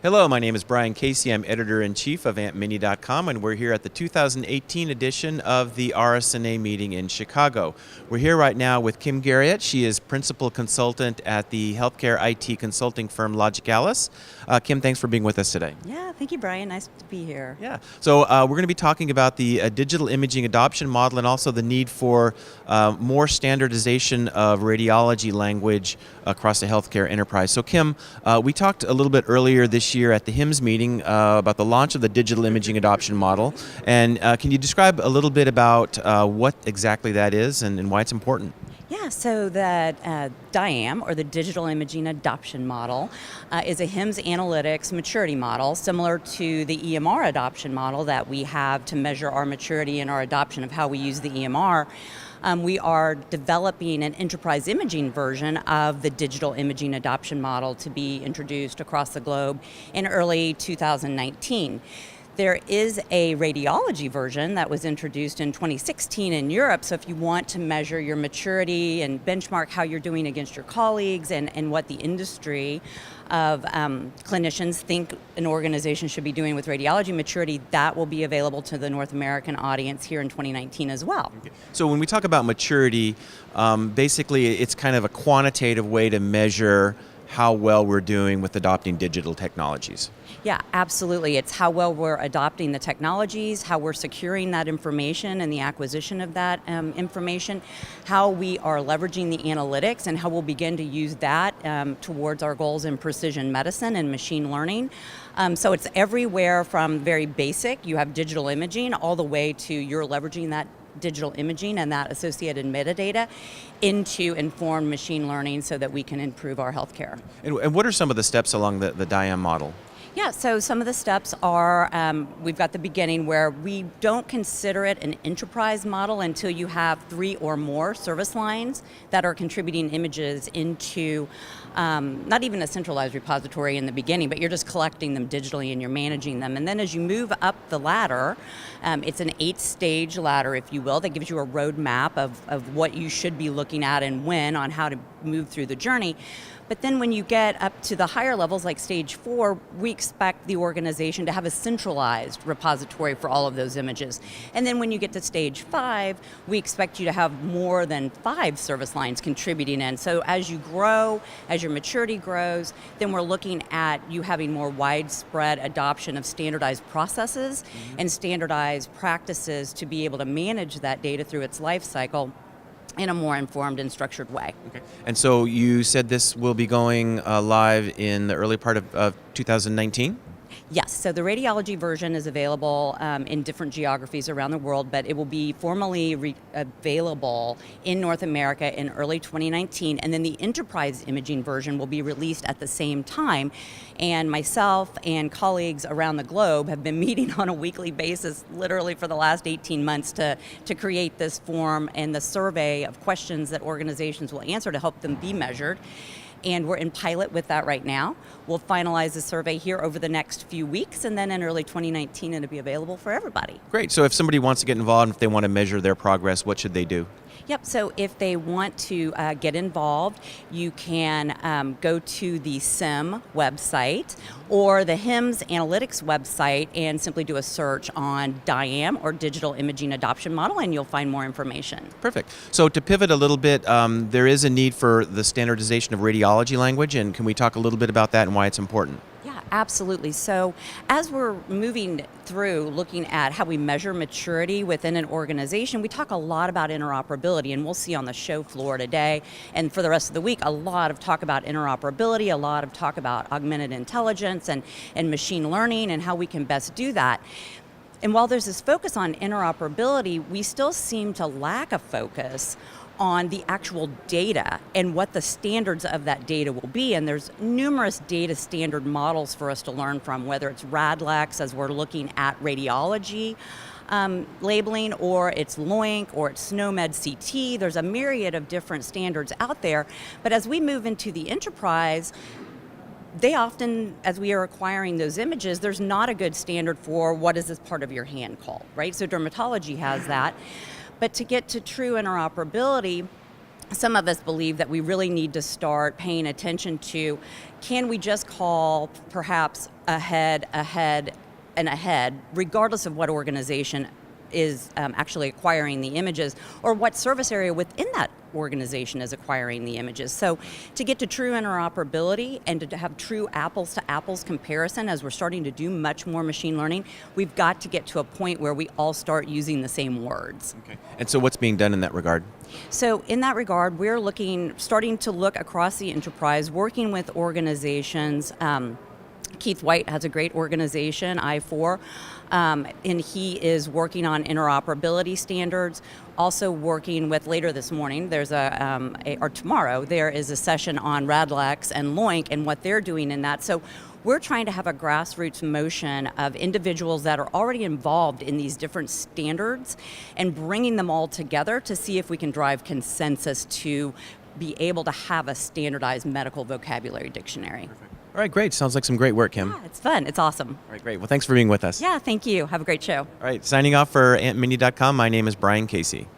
Hello, my name is Brian Casey. I'm editor-in-chief of AmpMini.com, and we're here at the 2018 edition of the RSNA meeting in Chicago. We're here right now with Kim Garriott. She is principal consultant at the healthcare IT consulting firm Logicalis. Kim, thanks for being with us today. Yeah, thank you, Brian. Nice to be here. Yeah, so we're going to be talking about the digital imaging adoption model and also the need for more standardization of radiology language across the healthcare enterprise. So Kim, we talked a little bit earlier this year at the HIMSS meeting about the launch of the digital imaging adoption model. And can you describe a little bit about what exactly that is and why it's important? Yeah, so the DIAM, or the Digital Imaging Adoption Model, is a HIMSS analytics maturity model, similar to the EMR adoption model that we have to measure our maturity and our adoption of how we use the EMR. We are developing an enterprise imaging version of the digital imaging adoption model to be introduced across the globe in early 2019. There is a radiology version that was introduced in 2016 in Europe, so if you want to measure your maturity and benchmark how you're doing against your colleagues and what the industry of clinicians think an organization should be doing with radiology maturity, that will be available to the North American audience here in 2019 as well. Okay. So when we talk about maturity, basically it's kind of a quantitative way to measure how well we're doing with adopting digital technologies. Yeah, absolutely. It's how well we're adopting the technologies, how we're securing that information and the acquisition of that information, how we are leveraging the analytics, and how we'll begin to use that towards our goals in precision medicine and machine learning. So it's everywhere from very basic, you have digital imaging, all the way to you're leveraging that digital imaging and that associated metadata into informed machine learning so that we can improve our healthcare. And what are some of the steps along the DIAM model? Yeah, so some of the steps are, we've got the beginning where we don't consider it an enterprise model until you have 3 or more service lines that are contributing images into not even a centralized repository in the beginning, but you're just collecting them digitally and you're managing them. And then as you move up the ladder, it's an 8-stage ladder, if you will, that gives you a roadmap of what you should be looking at and when on how to move through the journey. But then when you get up to the higher levels, like stage 4, we expect the organization to have a centralized repository for all of those images. And then when you get to stage 5, we expect you to have more than 5 service lines contributing in. So as you grow, as your maturity grows, then we're looking at you having more widespread adoption of standardized processes and standardized practices to be able to manage that data through its life cycle in a more informed and structured way. Okay. And so you said this will be going live in the early part of 2019? Yes, so the radiology version is available in different geographies around the world, but it will be formally available in North America in early 2019, and then the enterprise imaging version will be released at the same time. And myself and colleagues around the globe have been meeting on a weekly basis, literally for the last 18 months, to create this form and the survey of questions that organizations will answer to help them be measured. And we're in pilot with that right now. We'll finalize the survey here over the next few weeks, and then in early 2019 it'll be available for everybody. Great. So if somebody wants to get involved, if they want to measure their progress, what should they do? Yep, so if they want to get involved, you can go to the SIM website or the HIMSS Analytics website and simply do a search on DIAM, or Digital Imaging Adoption Model, and you'll find more information. Perfect. So to pivot a little bit, there is a need for the standardization of radiology language, and can we talk a little bit about that and why it's important? Yeah, absolutely. So as we're moving through looking at how we measure maturity within an organization, we talk a lot about interoperability, and we'll see on the show floor today and for the rest of the week a lot of talk about interoperability, a lot of talk about augmented intelligence and machine learning and how we can best do that. And while there's this focus on interoperability, we still seem to lack a focus on the actual data and what the standards of that data will be. And there's numerous data standard models for us to learn from, whether it's RADLEX as we're looking at radiology labeling, or it's LOINC, or it's SNOMED CT. There's a myriad of different standards out there. But as we move into the enterprise, they often, as we are acquiring those images, there's not a good standard for what is this part of your hand called, right? So dermatology has that. But to get to true interoperability, some of us believe that we really need to start paying attention to, can we just call perhaps ahead, and ahead, regardless of what organization is actually acquiring the images, or what service area within that organization is acquiring the images. So to get to true interoperability and to have true apples to apples comparison, as we're starting to do much more machine learning, we've got to get to a point where we all start using the same words. Okay. And so what's being done in that regard? So in that regard, we're starting to look across the enterprise, working with organizations. Keith White has a great organization, I4, and he is working on interoperability standards. Also working with, later this morning, there's or tomorrow, there is a session on Radlex and Loink and what they're doing in that. So we're trying to have a grassroots motion of individuals that are already involved in these different standards and bringing them all together to see if we can drive consensus to be able to have a standardized medical vocabulary dictionary. Perfect. All right, great. Sounds like some great work, Kim. Yeah, it's fun. It's awesome. All right, great. Well, thanks for being with us. Yeah, thank you. Have a great show. All right, signing off for AntMini.com, my name is Brian Casey.